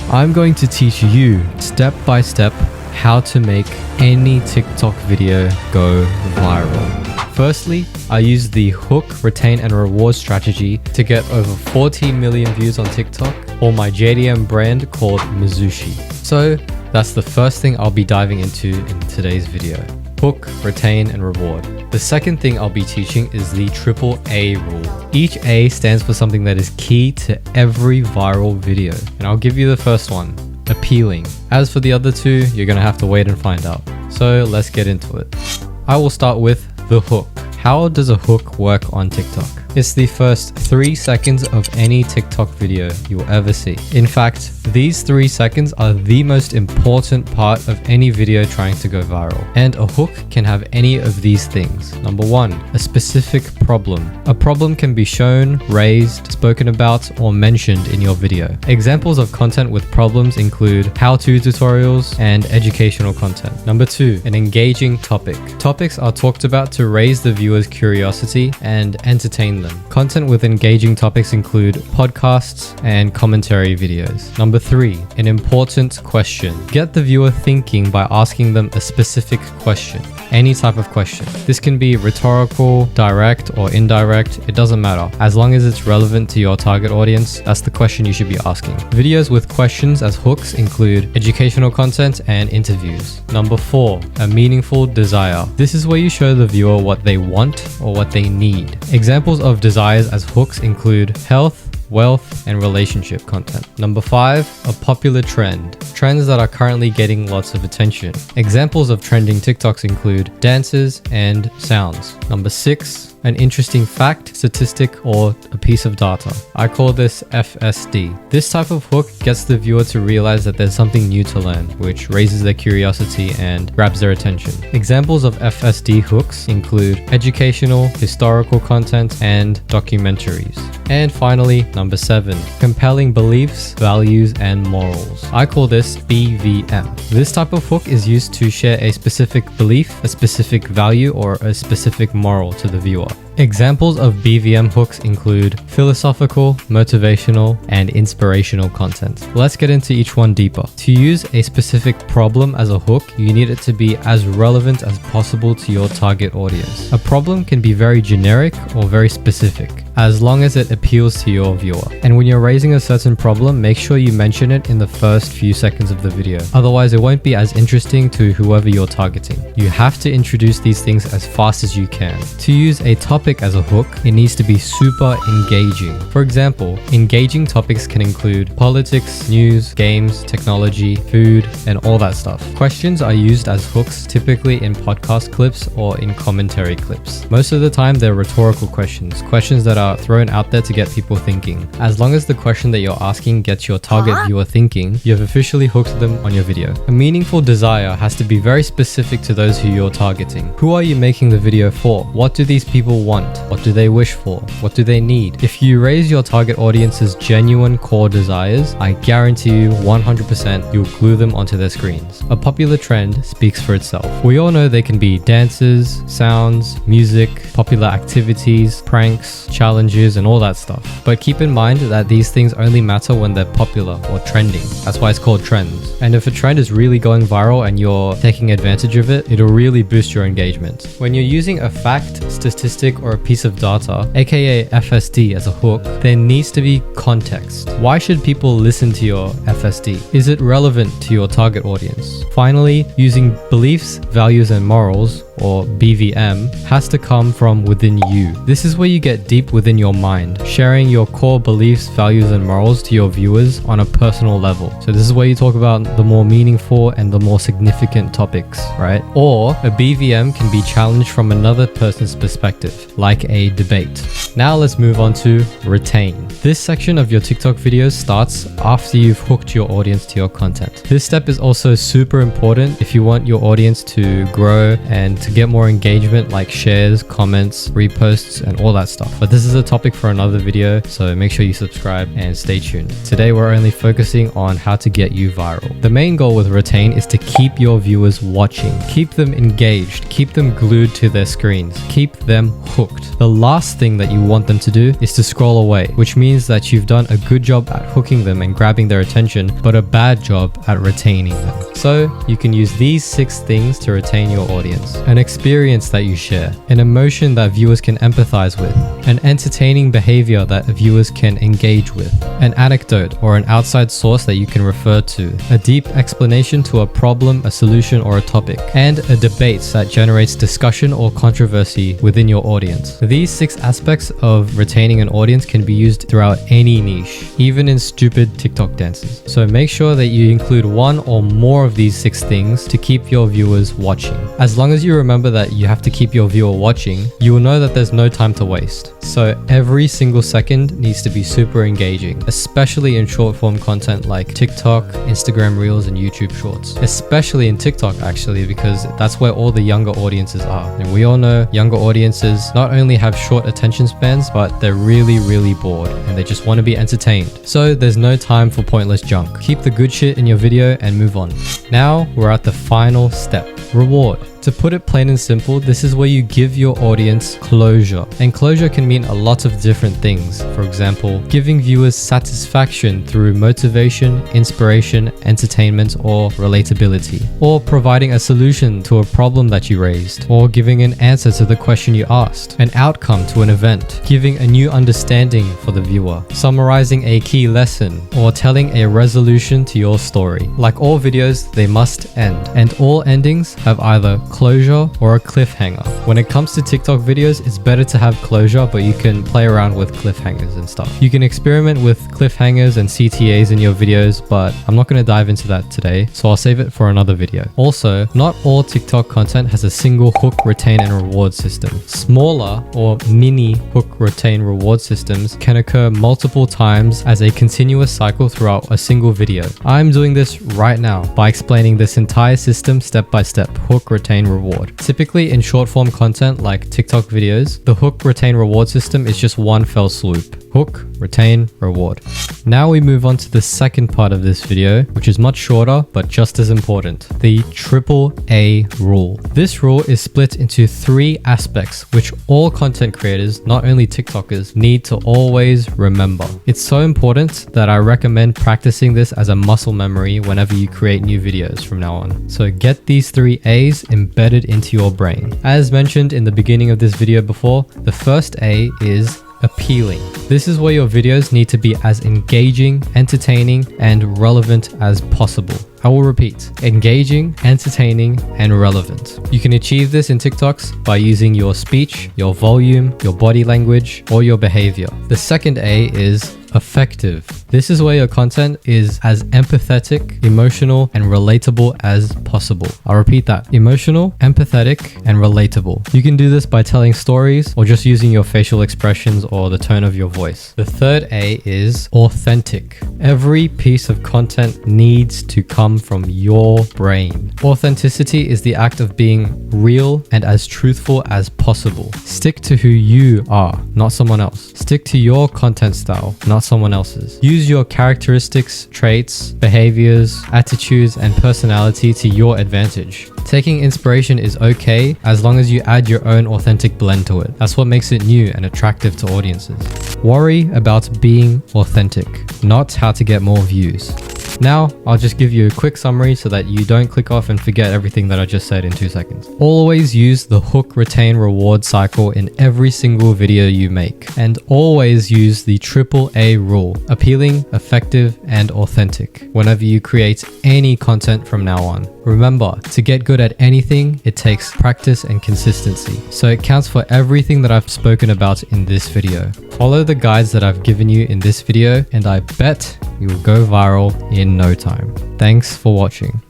I'm going to teach you step by step how to make any TikTok video go viral. Firstly, I use the hook, retain, and reward strategy to get over 40 million views on TikTok for my JDM brand called Mizushi. So that's the first thing I'll be diving into in today's video. Hook, retain, and reward. The second thing I'll be teaching is the triple A rule. Each A stands for something that is key to every viral video. And I'll give you the first one, appealing. As for the other two, you're gonna have to wait and find out. So let's get into it. I will start with the hook. How does a hook work on TikTok? It's the first 3 seconds of any TikTok video you'll ever see. In fact, these 3 seconds are the most important part of any video trying to go viral. And a hook can have any of these things. Number 1, a specific problem. A problem can be shown, raised, spoken about, or mentioned in your video. Examples of content with problems include how-to tutorials and educational content. Number 2, an engaging topic. Topics are talked about to raise the viewer's curiosity and entertain them. Content with engaging topics include podcasts and commentary videos. Number 3, an important question. Get the viewer thinking by asking them a specific question. Any type of question. This can be rhetorical, direct, or indirect. It doesn't matter. As long as it's relevant to your target audience, that's the question you should be asking. Videos with questions as hooks include educational content and interviews. Number 4, a meaningful desire. This is where you show the viewer what they want or what they need. Examples of desires as hooks include health, wealth, and relationship content. Number 5, a popular trend. Trends that are currently getting lots of attention. Examples of trending TikToks include dances and sounds. Number 6, an interesting fact, statistic, or a piece of data. I call this FSD. This type of hook gets the viewer to realize that there's something new to learn, which raises their curiosity and grabs their attention. Examples of FSD hooks include educational, historical content, and documentaries. And finally, number 7, compelling beliefs, values, and morals. I call this BVM. This type of hook is used to share a specific belief, a specific value, or a specific moral to the viewer. Examples of BVM hooks include philosophical, motivational, and inspirational content. Let's get into each one deeper. To use a specific problem as a hook, you need it to be as relevant as possible to your target audience. A problem can be very generic or very specific, as long as it appeals to your viewer. And when you're raising a certain problem, make sure you mention it in the first few seconds of the video. Otherwise, it won't be as interesting to whoever you're targeting. You have to introduce these things as fast as you can. To use a topic as a hook, it needs to be super engaging. For example, engaging topics can include politics, news, games, technology, food, and all that stuff. Questions are used as hooks typically in podcast clips or in commentary clips. Most of the time, they're rhetorical questions that are thrown out there to get people thinking. As long as the question that you're asking gets your target viewer thinking, you've officially hooked them on your video. A meaningful desire has to be very specific to those who you're targeting. Who are you making the video for? What do these people want? What do they wish for? What do they need? If you raise your target audience's genuine core desires, I guarantee you 100% you'll glue them onto their screens. A popular trend speaks for itself. We all know they can be dances, sounds, music, popular activities, pranks, challenges, and all that stuff. But keep in mind that these things only matter when they're popular or trending. That's why it's called trends. And if a trend is really going viral and you're taking advantage of it, it'll really boost your engagement. When you're using a fact, statistic, or a piece of data, aka FSD, as a hook, there needs to be context. Why should people listen to your FSD? Is it relevant to your target audience? Finally, using beliefs, values, and morals, or BVM, has to come from within you. This is where you get deep within your mind, sharing your core beliefs, values, and morals to your viewers on a personal level. So this is where you talk about the more meaningful and the more significant topics, right? Or a BVM can be challenged from another person's perspective, like a debate. Now let's move on to retain. This section of your TikTok videos starts after you've hooked your audience to your content. This step is also super important if you want your audience to grow and to get more engagement like shares, comments, reposts, and all that stuff. But this is a topic for another video, so make sure you subscribe and stay tuned. Today we're only focusing on how to get you viral. The main goal with Retain is to keep your viewers watching, keep them engaged, keep them glued to their screens, keep them hooked. The last thing that you want them to do is to scroll away, which means that you've done a good job at hooking them and grabbing their attention, but a bad job at retaining them. So you can use these 6 things to retain your audience. An experience that you share, an emotion that viewers can empathize with, an entertaining behavior that viewers can engage with, an anecdote or an outside source that you can refer to, a deep explanation to a problem, a solution, or a topic, and a debate that generates discussion or controversy within your audience. These 6 aspects of retaining an audience can be used throughout any niche, even in stupid TikTok dances. So make sure that you include one or more of these 6 things to keep your viewers watching. As long as you remember that you have to keep your viewer watching, you will know that there's no time to waste. So every single second needs to be super engaging, especially in short form content like TikTok, Instagram Reels, and YouTube Shorts. Especially in TikTok actually, because that's where all the younger audiences are. And we all know younger audiences not only have short attention spans, but they're really bored and they just want to be entertained. So there's no time for pointless junk. Keep the good shit in your video and move on. Now we're at the final step, reward. To put it plain and simple, this is where you give your audience closure. And closure can mean a lot of different things. For example, giving viewers satisfaction through motivation, inspiration, entertainment, or relatability. Or providing a solution to a problem that you raised. Or giving an answer to the question you asked. An outcome to an event. Giving a new understanding for the viewer. Summarizing a key lesson. Or telling a resolution to your story. Like all videos, they must end. And all endings have either closure or a cliffhanger. When it comes to TikTok videos, it's better to have closure, but you can play around with cliffhangers and stuff. You can experiment with cliffhangers and CTAs in your videos, but I'm not going to dive into that today, so I'll save it for another video. Also, not all TikTok content has a single hook, retain, and reward system. Smaller or mini hook, retain, reward systems can occur multiple times as a continuous cycle throughout a single video. I'm doing this right now by explaining this entire system step by step, hook, retain, reward. Typically in short form content like TikTok videos, the hook, retain, reward system is just one fell swoop. Hook, retain, reward. Now we move on to the second part of this video, which is much shorter but just as important, the AAA rule. This rule is split into 3 aspects which all content creators, not only TikTokers, need to always remember. It's so important that I recommend practicing this as a muscle memory whenever you create new videos from now on. So get these 3 A's embedded into your brain. As mentioned in the beginning of this video before, the first A is appealing. This is where your videos need to be as engaging, entertaining, and relevant as possible. I will repeat, engaging, entertaining, and relevant. You can achieve this in TikToks by using your speech, your volume, your body language, or your behavior. The second A is effective. This is where your content is as empathetic, emotional, and relatable as possible. I'll repeat that. Emotional, empathetic, and relatable. You can do this by telling stories or just using your facial expressions or the tone of your voice. The third A is authentic. Every piece of content needs to come from your brain. Authenticity is the act of being real and as truthful as possible. Stick to who you are, not someone else. Stick to your content style, not someone else's. Use your characteristics, traits, behaviors, attitudes, and personality to your advantage. Taking inspiration is okay as long as you add your own authentic blend to it. That's what makes it new and attractive to audiences. Worry about being authentic, not how to get more views. Now, I'll just give you a quick summary so that you don't click off and forget everything that I just said in 2 seconds. Always use the hook, retain, reward cycle in every single video you make. And always use the AAA rule, appealing, effective, and authentic, whenever you create any content from now on. Remember, to get good at anything, it takes practice and consistency. So it counts for everything that I've spoken about in this video. Follow the guides that I've given you in this video, and I bet you will go viral in no time. Thanks for watching.